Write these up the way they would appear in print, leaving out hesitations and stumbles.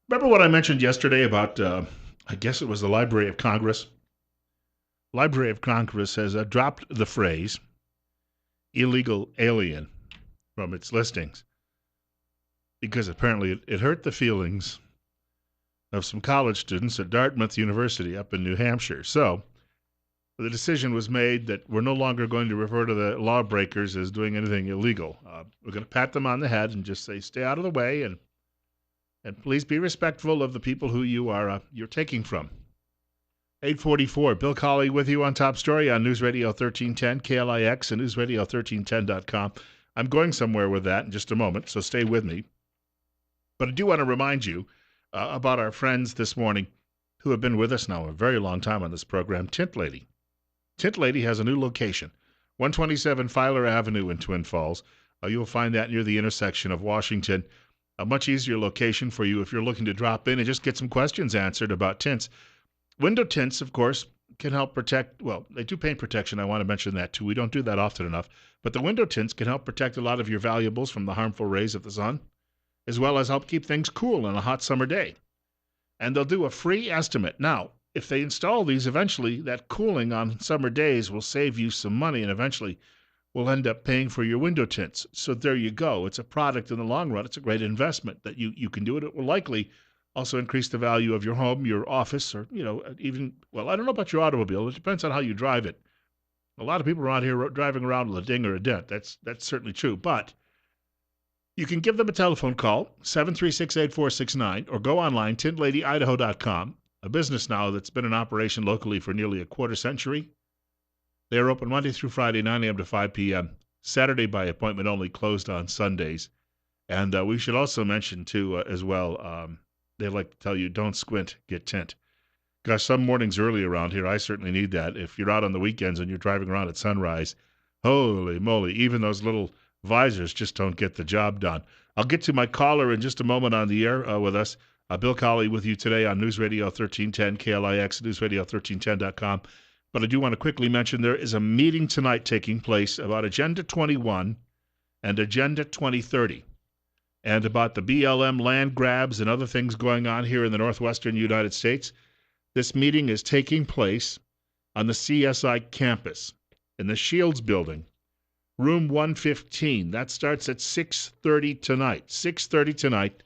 Remember what I mentioned yesterday about, I guess it was the Library of Congress? Library of Congress has dropped the phrase illegal alien from its listings because apparently it hurt the feelings of some college students at Dartmouth University up in New Hampshire. So the decision was made that we're no longer going to refer to the lawbreakers as doing anything illegal. We're going to pat them on the head and just say, stay out of the way and please be respectful of the people who you're taking from. 844, Bill Colley with you on Top Story on News Radio 1310, KLIX, and newsradio1310.com. I'm going somewhere with that in just a moment, so stay with me. But I do want to remind you about our friends this morning who have been with us now a very long time on this program, Tint Lady. Tint Lady has a new location, 127 Filer Avenue in Twin Falls. You'll find that near the intersection of Washington. A much easier location for you if you're looking to drop in and just get some questions answered about tints. Window tints, of course, can help protect, well, they do paint protection. I want to mention that too. We don't do that often enough. But the window tints can help protect a lot of your valuables from the harmful rays of the sun, as well as help keep things cool on a hot summer day. And they'll do a free estimate. Now, if they install these eventually, that cooling on summer days will save you some money and eventually will end up paying for your window tints. So there you go. It's a product in the long run. It's a great investment that you can do it. It will likely also increase the value of your home, your office, or, even, well, I don't know about your automobile. It depends on how you drive it. A lot of people around here driving around with a ding or a dent. That's certainly true. But you can give them a telephone call, 736-8469, or go online, tintladyidaho.com, a business now that's been in operation locally for nearly a quarter century. They are open Monday through Friday, 9 a.m. to 5 p.m., Saturday by appointment only, closed on Sundays. And we should also mention, too, as well, they like to tell you, don't squint, get tint. Gosh, some mornings early around here, I certainly need that. If you're out on the weekends and you're driving around at sunrise, holy moly, even those little visors just don't get the job done. I'll get to my caller in just a moment on the air with us. Bill Colley with you today on News Radio 1310, KLIX, newsradio1310.com. But I do want to quickly mention there is a meeting tonight taking place about Agenda 21 and Agenda 2030 and about the BLM land grabs and other things going on here in the northwestern United States. This meeting is taking place on the CSI campus in the Shields building, room 115. That starts at 6:30 tonight. 6:30 tonight,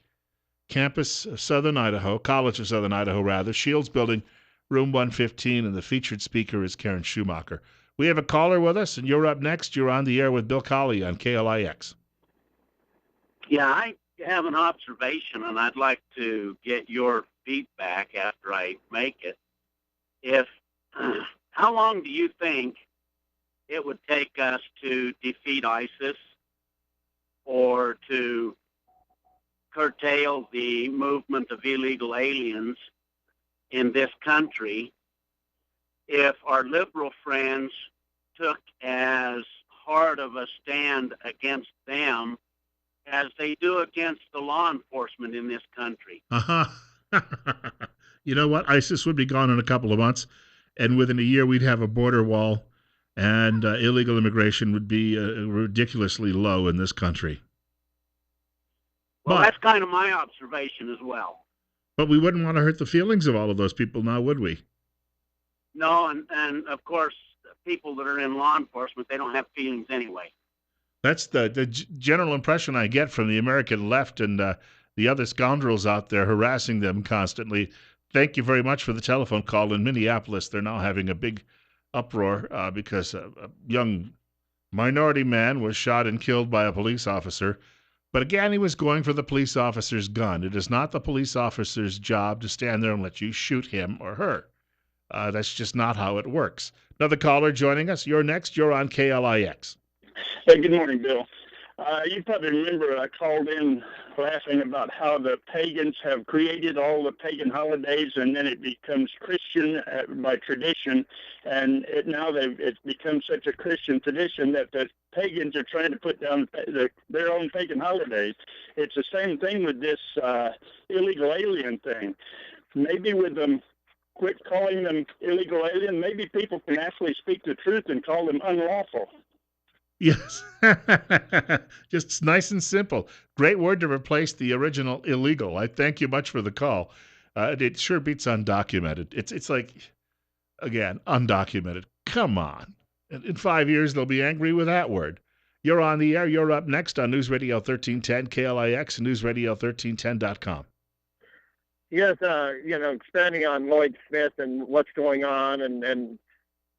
campus of Southern Idaho, College of Southern Idaho, rather, Shields building, room 115, and the featured speaker is Karen Schumacher. We have a caller with us, and you're up next. You're on the air with Bill Colley on KLIX. Yeah, I have an observation, and I'd like to get your feedback after I make it. If how long do you think it would take us to defeat ISIS or to curtail the movement of illegal aliens in this country if our liberal friends took as hard of a stand against them as they do against the law enforcement in this country? Uh-huh. You know what? ISIS would be gone in a couple of months, and within a year we'd have a border wall, and illegal immigration would be ridiculously low in this country. Well, that's kind of my observation as well. But we wouldn't want to hurt the feelings of all of those people now, would we? No, and of course, people that are in law enforcement, they don't have feelings anyway. That's the general impression I get from the American left and the other scoundrels out there harassing them constantly. Thank you very much for the telephone call. In Minneapolis, they're now having a big uproar because a young minority man was shot and killed by a police officer. But again, he was going for the police officer's gun. It is not the police officer's job to stand there and let you shoot him or her. That's just not how it works. Another caller joining us. You're next. You're on KLIX. Hey, good morning, Bill. You probably remember I called in laughing about how the pagans have created all the pagan holidays, and then it becomes Christian by tradition, and it's become such a Christian tradition that the pagans are trying to put down their own pagan holidays. It's the same thing with this illegal alien thing. Maybe with them quit calling them illegal alien, maybe people can actually speak the truth and call them unlawful. Yes. Just nice and simple. Great word to replace the original illegal. I thank you much for the call. It sure beats undocumented. It's like, again, undocumented. Come on. In 5 years, they'll be angry with that word. You're on the air. You're up next on News Radio 1310 KLIX and newsradio1310.com. Yes, expanding on Lloyd Smith and what's going on, and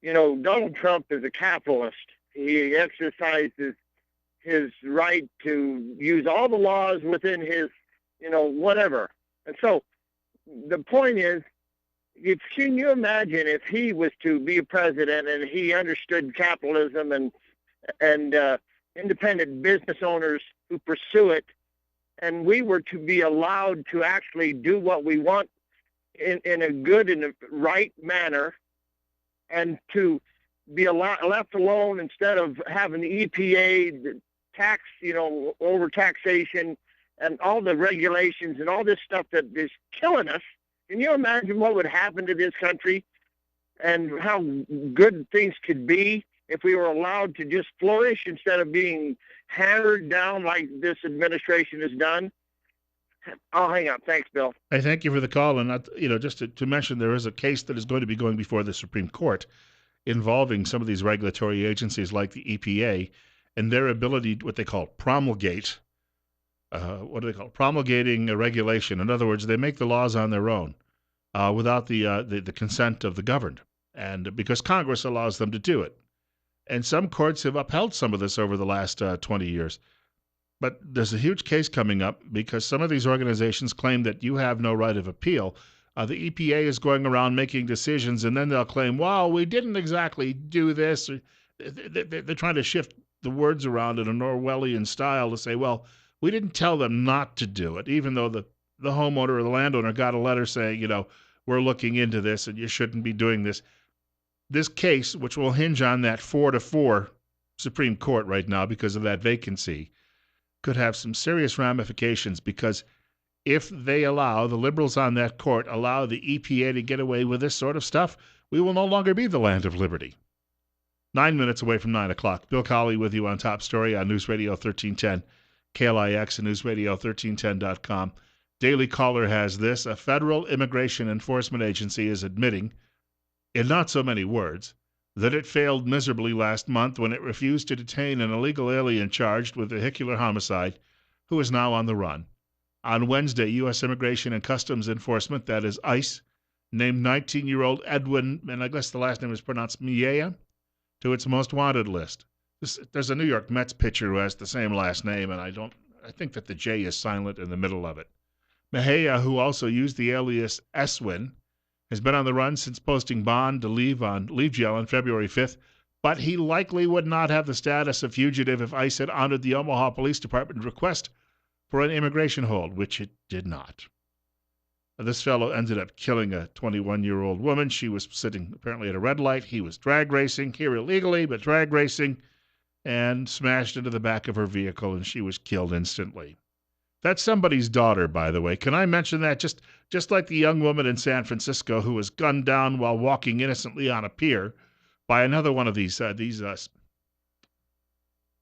Donald Trump is a capitalist. He exercises his right to use all the laws within his, whatever. And so the point is, can you imagine if he was to be a president and he understood capitalism and independent business owners who pursue it, and we were to be allowed to actually do what we want in a good and a right manner, and to be left alone instead of having the EPA tax, over taxation and all the regulations and all this stuff that is killing us. Can you imagine what would happen to this country and how good things could be if we were allowed to just flourish instead of being hammered down like this administration has done? I'll hang up. Thanks, Bill. I thank you for the call. And, just to mention, there is a case that is going to be going before the Supreme Court involving some of these regulatory agencies like the EPA and their ability to what they call promulgate. Promulgating a regulation. In other words, they make the laws on their own without the consent of the governed, and because Congress allows them to do it. And some courts have upheld some of this over the last 20 years. But there's a huge case coming up because some of these organizations claim that you have no right of appeal. The EPA is going around making decisions, and then they'll claim, well, we didn't exactly do this. They're trying to shift the words around in a Orwellian style to say, well, we didn't tell them not to do it, even though the homeowner or the landowner got a letter saying, we're looking into this and you shouldn't be doing this. This case, which will hinge on that 4-4 Supreme Court right now because of that vacancy, could have some serious ramifications because if they allow, the liberals on that court allow the EPA to get away with this sort of stuff, we will no longer be the land of liberty. 9 minutes away from 9 o'clock. Bill Colley with you on Top Story on News Radio 1310, KLIX and newsradio1310.com. Daily Caller has this. A federal immigration enforcement agency is admitting, in not so many words, that it failed miserably last month when it refused to detain an illegal alien charged with vehicular homicide who is now on the run. On Wednesday, U.S. Immigration and Customs Enforcement, that is ICE, named 19-year-old Edwin, and I guess the last name is pronounced Miea, to its most wanted list. There's a New York Mets pitcher who has the same last name, and I think that the J is silent in the middle of it. Mejia, who also used the alias Eswin, has been on the run since posting bond to leave jail on February 5th, but he likely would not have the status of fugitive if ICE had honored the Omaha Police Department request for an immigration hold, which it did not. This fellow ended up killing a 21-year-old woman. She was sitting apparently at a red light. He was drag racing, here illegally, but drag racing, and smashed into the back of her vehicle, and she was killed instantly. That's somebody's daughter, by the way. Can I mention that? Just like the young woman in San Francisco who was gunned down while walking innocently on a pier by another one of these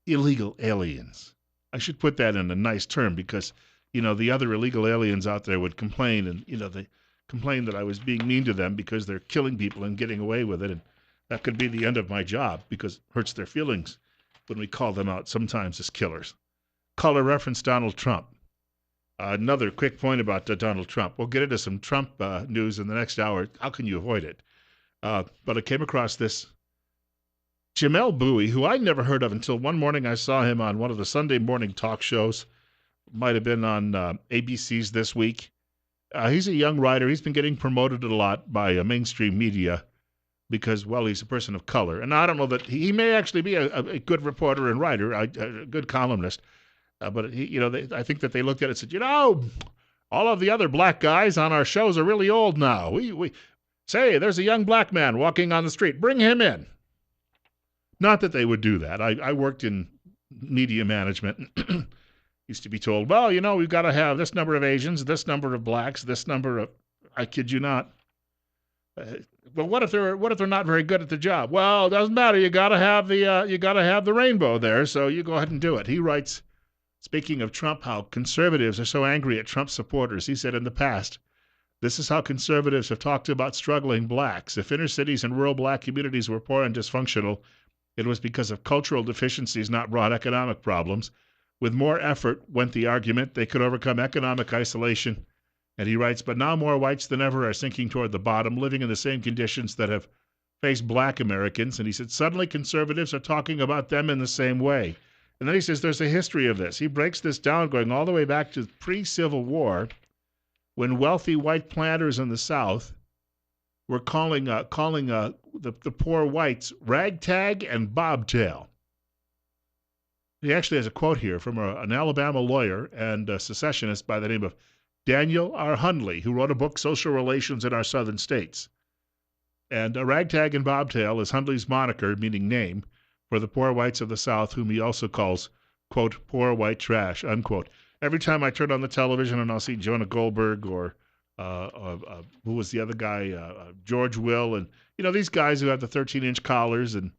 illegal aliens. I should put that in a nice term because, the other illegal aliens out there would complain, and, they complain that I was being mean to them because they're killing people and getting away with it, and that could be the end of my job because it hurts their feelings when we call them out sometimes as killers. Caller referenced Donald Trump. Another quick point about Donald Trump. We'll get into some Trump news in the next hour. How can you avoid it? But I came across this Jamel Bowie, who I never heard of until one morning I saw him on one of the Sunday morning talk shows. Might have been on ABC's This Week. He's a young writer. He's been getting promoted a lot by mainstream media because, well, he's a person of color. And I don't know that he may actually be a good reporter and writer, a good columnist. But I think that they looked at it and said, all of the other black guys on our shows are really old now. We say there's a young black man walking on the street. Bring him in. Not that they would do that. I worked in media management. Used to be told, well, we've got to have this number of Asians, this number of blacks, this number of. I kid you not. But what if they're not very good at the job? Well, it doesn't matter. You got to have the rainbow there, so you go ahead and do it. He writes, speaking of Trump, how conservatives are so angry at Trump supporters. He said in the past, this is how conservatives have talked about struggling blacks. If inner cities and rural black communities were poor and dysfunctional, it was because of cultural deficiencies, not broad economic problems. With more effort, went the argument, they could overcome economic isolation. And he writes, but now more whites than ever are sinking toward the bottom, living in the same conditions that have faced black Americans. And he said, suddenly conservatives are talking about them in the same way. And then he says there's a history of this. He breaks this down going all the way back to pre-Civil War, when wealthy white planters in the South were calling the poor whites ragtag and bobtail. He actually has a quote here from an Alabama lawyer and a secessionist by the name of Daniel R. Hundley, who wrote a book, Social Relations in Our Southern States. And ragtag and bobtail is Hundley's moniker, meaning name, for the poor whites of the South, whom he also calls, quote, poor white trash, unquote. Every time I turn on the television and I'll see Jonah Goldberg or who was the other guy, George Will, and, these guys who have the 13-inch collars and,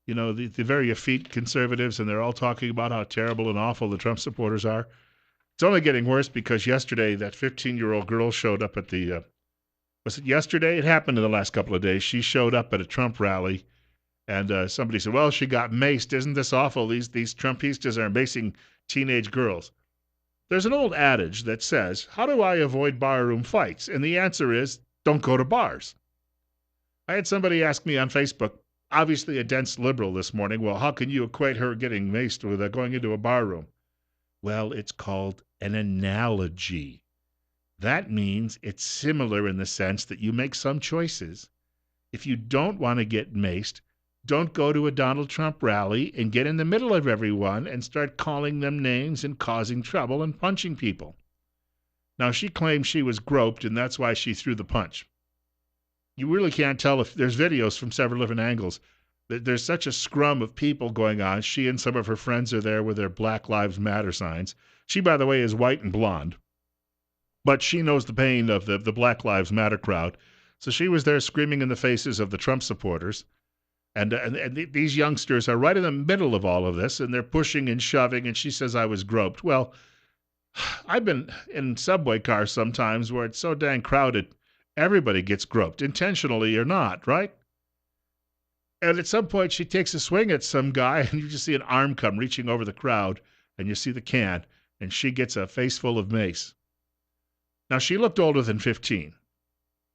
the very effete conservatives, and they're all talking about how terrible and awful the Trump supporters are. It's only getting worse because yesterday that 15-year-old girl showed up at the, was it yesterday? It happened in the last couple of days. She showed up at a Trump rally, and somebody said, well, she got maced. Isn't this awful? These Trumpistas are macing teenage girls. There's an old adage that says, how do I avoid barroom fights? And the answer is, don't go to bars. I had somebody ask me on Facebook, obviously a dense liberal this morning, well, how can you equate her getting maced with going into a barroom? Well, it's called an analogy. That means it's similar in the sense that you make some choices. If you don't want to get maced, don't go to a Donald Trump rally and get in the middle of everyone and start calling them names and causing trouble and punching people. Now, she claims she was groped, and that's why she threw the punch. You really can't tell if there's videos from several different angles. There's such a scrum of people going on. She and some of her friends are there with their Black Lives Matter signs. She, by the way, is white and blonde. But she knows the pain of the Black Lives Matter crowd. So she was there screaming in the faces of the Trump supporters. And these youngsters are right in the middle of all of this, and they're pushing and shoving, and she says, I was groped. Well, I've been in subway cars sometimes where it's so dang crowded, everybody gets groped, intentionally or not, right? And at some point, she takes a swing at some guy, and you just see an arm come reaching over the crowd, and you see the can, and she gets a face full of mace. Now, she looked older than 15.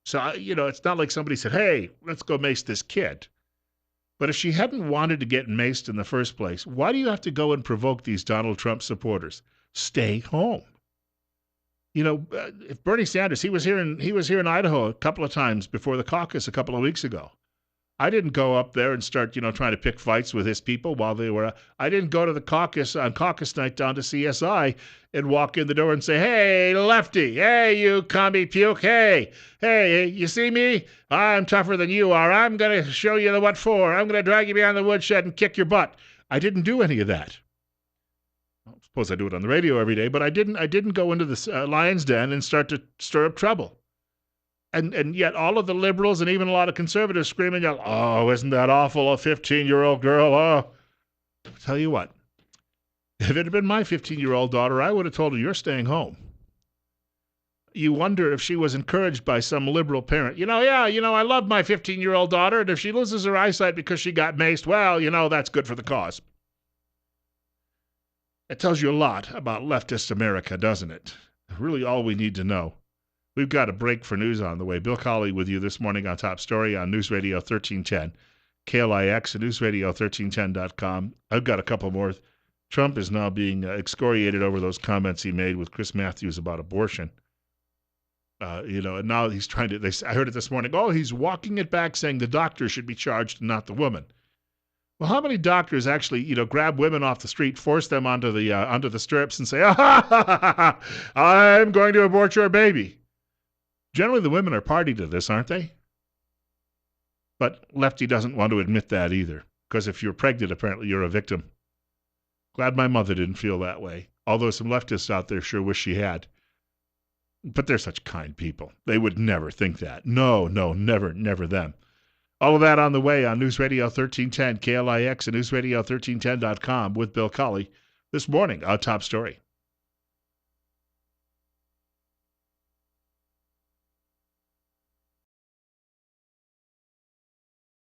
So, it's not like somebody said, hey, let's go mace this kid. But if she hadn't wanted to get maced in the first place, why do you have to go and provoke these Donald Trump supporters? Stay home. If Bernie Sanders, he was here in Idaho a couple of times before the caucus a couple of weeks ago. I didn't go up there and start, trying to pick fights with his people while they were. I didn't go to the caucus on caucus night down to CSI and walk in the door and say, hey, lefty, hey, you commie puke, hey, you see me? I'm tougher than you are. I'm going to show you the what for. I'm going to drag you behind the woodshed and kick your butt. I didn't do any of that. I suppose I do it on the radio every day, but I didn't go into the lion's den and start to stir up trouble. And yet all of the liberals and even a lot of conservatives scream and yell, oh, isn't that awful, a 15-year-old girl, oh. I'll tell you what, if it had been my 15-year-old daughter, I would have told her, you're staying home. You wonder if she was encouraged by some liberal parent. I love my 15-year-old daughter, and if she loses her eyesight because she got maced, well, that's good for the cause. It tells you a lot about leftist America, doesn't it? Really all we need to know. We've got a break for news on the way. Bill Colley with you this morning on Top Story on News Radio 1310, KLIX, and newsradio1310.com. I've got a couple more. Trump is now being excoriated over those comments he made with Chris Matthews about abortion. And now he's trying to, I heard it this morning, he's walking it back saying the doctor should be charged and not the woman. Well, how many doctors actually, grab women off the street, force them onto the stirrups and say, I'm going to abort your baby? Generally, the women are party to this, aren't they? But Lefty doesn't want to admit that either, because if you're pregnant, apparently you're a victim. Glad my mother didn't feel that way, although some leftists out there sure wish she had. But they're such kind people. They would never think that. No, never, never them. All of that on the way on News Radio 1310, KLIX, and NewsRadio1310.com with Bill Colley this morning on Top Story.